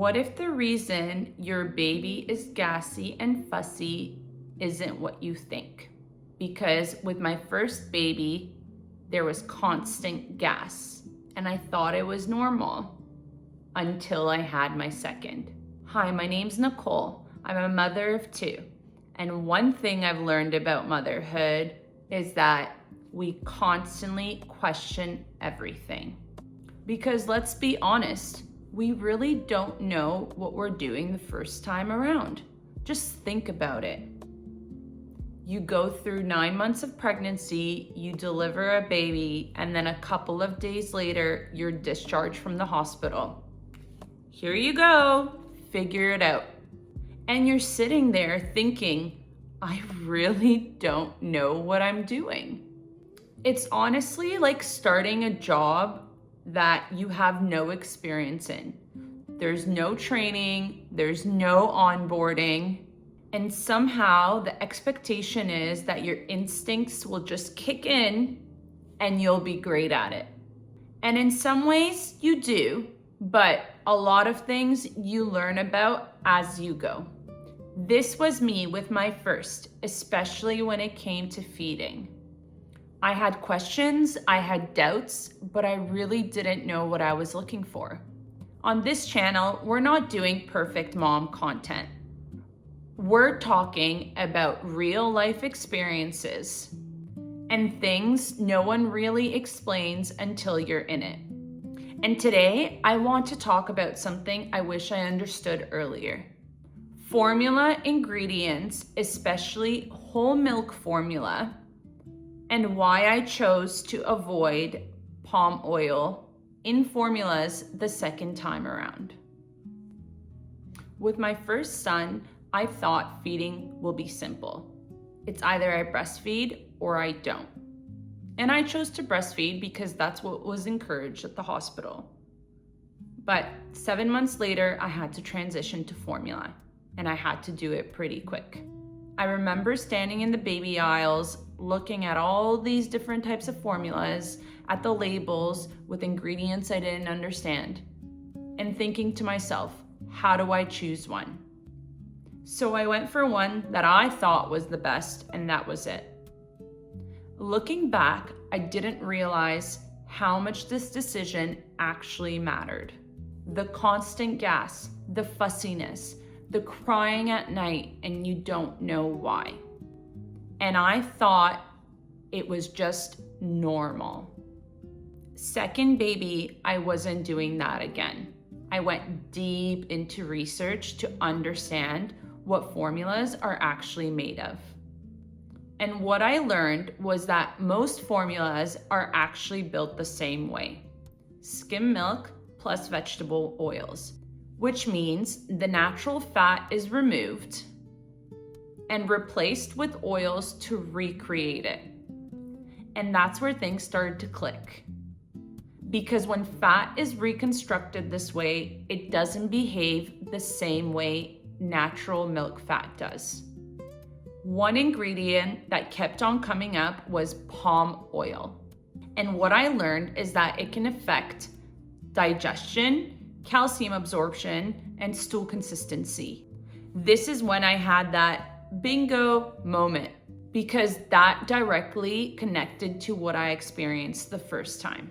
What if the reason your baby is gassy and fussy isn't what you think? Because with my first baby, there was constant gas, and I thought it was normal until I had my second. Hi, my name's Nicole. I'm a mother of two. And one thing I've learned about motherhood is that we constantly question everything. Because let's be honest, we really don't know what we're doing the first time around. Just think about it. You go through 9 months of pregnancy, you deliver a baby, and then a couple of days later, you're discharged from the hospital. Here you go, figure it out. And you're sitting there thinking, I really don't know what I'm doing. It's honestly like starting a job that you have no experience in. There's no training, there's no onboarding, and somehow the expectation is that your instincts will just kick in and you'll be great at it. And in some ways you do, but a lot of things you learn about as you go. This was me with my first, especially when it came to feeding. I had questions, I had doubts, but I really didn't know what I was looking for. On this channel, we're not doing perfect mom content. We're talking about real life experiences and things no one really explains until you're in it. And today, I want to talk about something I wish I understood earlier. Formula ingredients, especially whole milk formula, and why I chose to avoid palm oil in formulas the second time around. With my first son, I thought feeding will be simple. It's either I breastfeed or I don't. And I chose to breastfeed because that's what was encouraged at the hospital. But 7 months later, I had to transition to formula, and I had to do it pretty quick. I remember standing in the baby aisles, looking at all these different types of formulas, at the labels with ingredients I didn't understand, and thinking to myself, how do I choose one? So I went for one that I thought was the best, and that was it. Looking back, I didn't realize how much this decision actually mattered. The constant gas, the fussiness, the crying at night and you don't know why. And I thought it was just normal. Second baby, I wasn't doing that again. I went deep into research to understand what formulas are actually made of. And what I learned was that most formulas are actually built the same way. Skim milk plus vegetable oils, which means the natural fat is removed and replaced with oils to recreate it. And that's where things started to click. Because when fat is reconstructed this way, it doesn't behave the same way natural milk fat does. One ingredient that kept on coming up was palm oil. And what I learned is that it can affect digestion, calcium absorption, and stool consistency. This is when I had that bingo moment, because that directly connected to what I experienced the first time.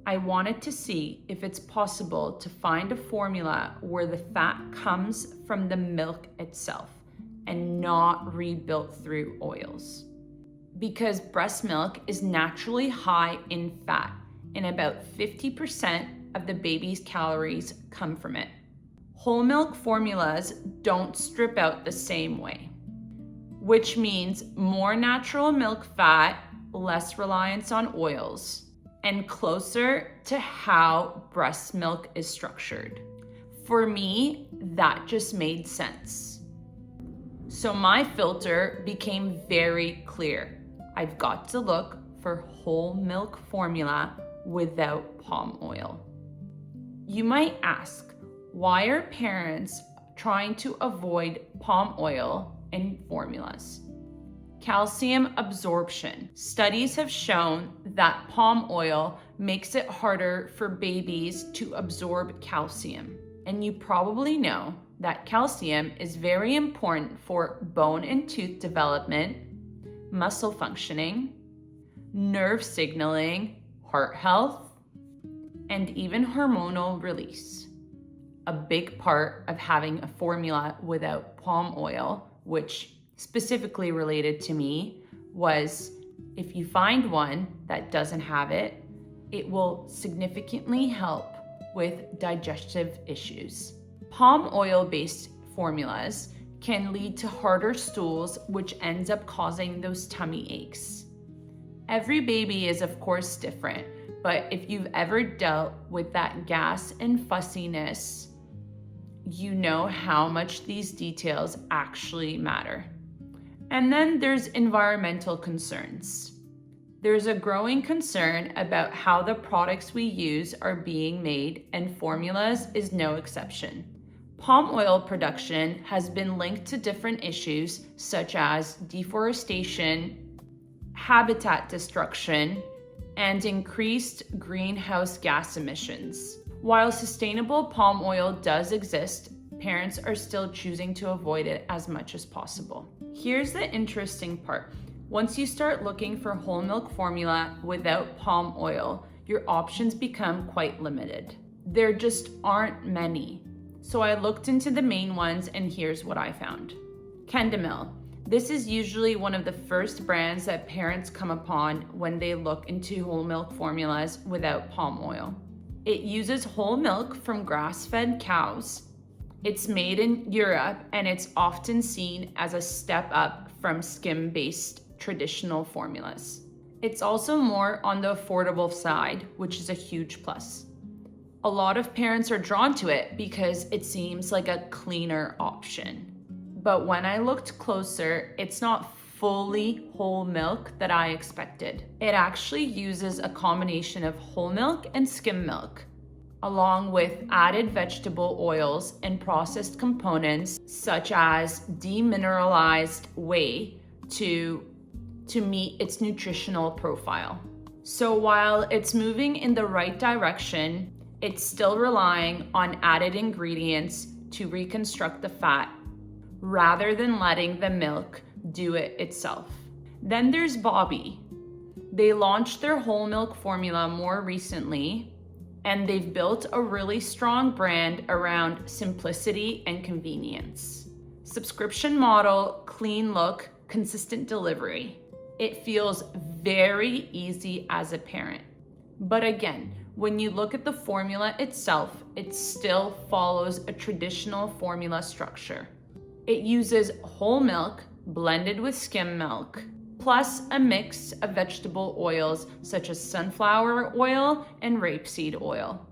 I wanted to see if it's possible to find a formula where the fat comes from the milk itself and not rebuilt through oils. Because breast milk is naturally high in fat, and about 50% of the baby's calories come from it. Whole milk formulas don't strip out the same way, which means more natural milk fat, less reliance on oils, and closer to how breast milk is structured. For me, that just made sense. So my filter became very clear. I've got to look for whole milk formula without palm oil. You might ask, why are parents trying to avoid palm oil in formulas? Calcium absorption. Studies have shown that palm oil makes it harder for babies to absorb calcium. And you probably know that calcium is very important for bone and tooth development, muscle functioning, nerve signaling, heart health, and even hormonal release. A big part of having a formula without palm oil, which specifically related to me, was if you find one that doesn't have it, it will significantly help with digestive issues. Palm oil-based formulas can lead to harder stools, which ends up causing those tummy aches. Every baby is, of course, different, but if you've ever dealt with that gas and fussiness, you know how much these details actually matter. And then there's environmental concerns. There's a growing concern about how the products we use are being made, and formulas is no exception. Palm oil production has been linked to different issues such as deforestation, habitat destruction, and increased greenhouse gas emissions. While sustainable palm oil does exist, parents are still choosing to avoid it as much as possible. Here's the interesting part. Once you start looking for whole milk formula without palm oil, your options become quite limited. There just aren't many. So I looked into the main ones, and here's what I found. Kendamil. This is usually one of the first brands that parents come upon when they look into whole milk formulas without palm oil. It uses whole milk from grass-fed cows. It's made in Europe, and it's often seen as a step up from skim-based traditional formulas. It's also more on the affordable side, which is a huge plus. A lot of parents are drawn to it because it seems like a cleaner option. But when I looked closer, it's not fully whole milk that I expected. It actually uses a combination of whole milk and skim milk, along with added vegetable oils and processed components such as demineralized whey to meet its nutritional profile. So while it's moving in the right direction, it's still relying on added ingredients to reconstruct the fat rather than letting the milk do it itself. Then there's Bobby. They launched their whole milk formula more recently, and they've built a really strong brand around simplicity and convenience. Subscription model, clean look, consistent delivery. It feels very easy as a parent. But again, when you look at the formula itself, it still follows a traditional formula structure. It uses whole milk blended with skim milk, plus a mix of vegetable oils such as sunflower oil and rapeseed oil.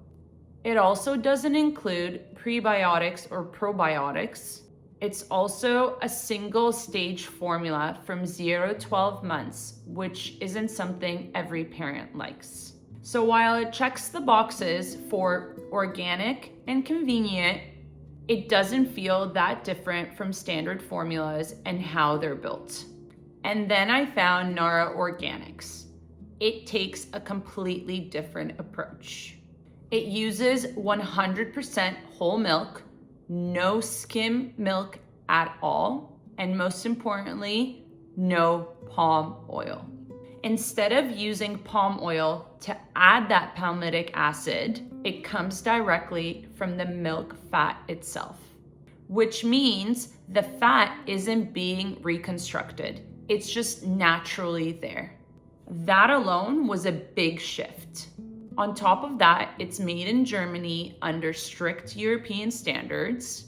It also doesn't include prebiotics or probiotics. It's also a single stage formula from 0 to 12 months, which isn't something every parent likes. So while it checks the boxes for organic and convenient, it doesn't feel that different from standard formulas and how they're built. And then I found Nara Organics. It takes a completely different approach. It uses 100% whole milk, no skim milk at all, and most importantly, no palm oil. Instead of using palm oil to add that palmitic acid, it comes directly from the milk fat itself, which means the fat isn't being reconstructed. It's just naturally there. That alone was a big shift. On top of that, it's made in Germany under strict European standards,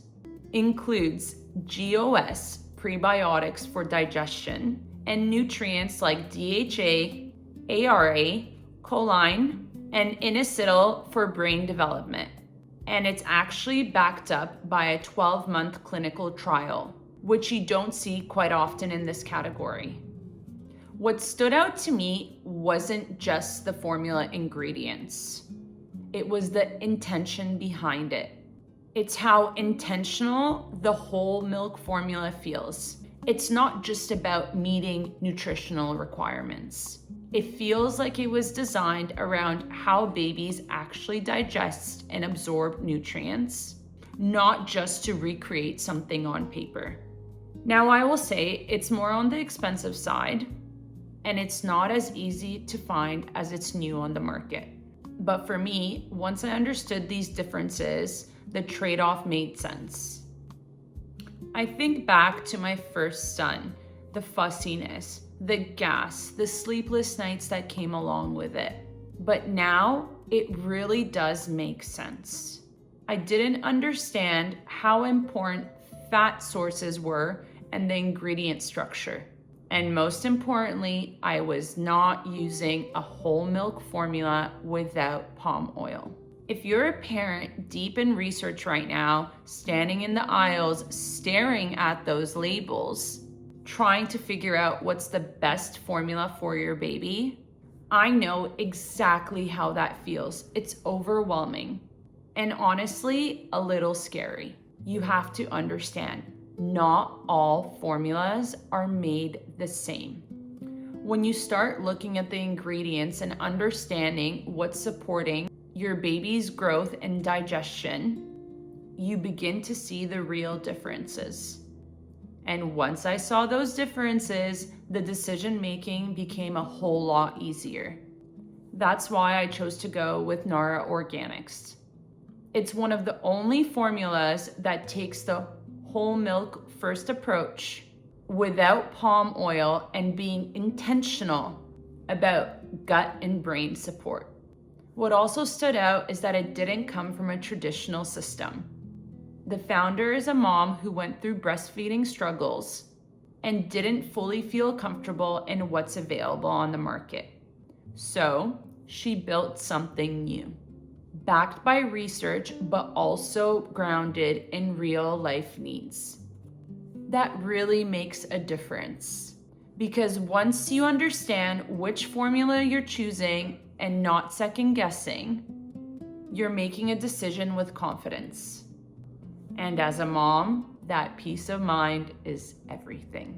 includes GOS prebiotics for digestion, and nutrients like DHA, ARA, choline, and inositol for brain development. And it's actually backed up by a 12-month clinical trial, which you don't see quite often in this category. What stood out to me wasn't just the formula ingredients. It was the intention behind it. It's how intentional the whole milk formula feels. It's not just about meeting nutritional requirements. It feels like it was designed around how babies actually digest and absorb nutrients. not just to recreate something on paper. Now, I will say it's more on the expensive side, and it's not as easy to find as it's new on the market. But for me, once I understood these differences, the trade-off made sense. I think back to my first son, the fussiness, the gas, the sleepless nights that came along with it. But now it really does make sense. I didn't understand how important fat sources were and the ingredient structure. And most importantly, I was not using a whole milk formula without palm oil. If you're a parent deep in research right now, standing in the aisles, staring at those labels, trying to figure out what's the best formula for your baby, I know exactly how that feels. It's overwhelming and honestly, a little scary. You have to understand, not all formulas are made the same. When you start looking at the ingredients and understanding what's supporting your baby's growth and digestion, you begin to see the real differences. And once I saw those differences, the decision making became a whole lot easier. That's why I chose to go with Nara Organics. It's one of the only formulas that takes the whole milk first approach without palm oil and being intentional about gut and brain support. What also stood out is that it didn't come from a traditional system. The founder is a mom who went through breastfeeding struggles and didn't fully feel comfortable in what's available on the market. So she built something new, backed by research, but also grounded in real life needs. That really makes a difference, because once you understand which formula you're choosing and not second guessing, you're making a decision with confidence. And as a mom, that peace of mind is everything.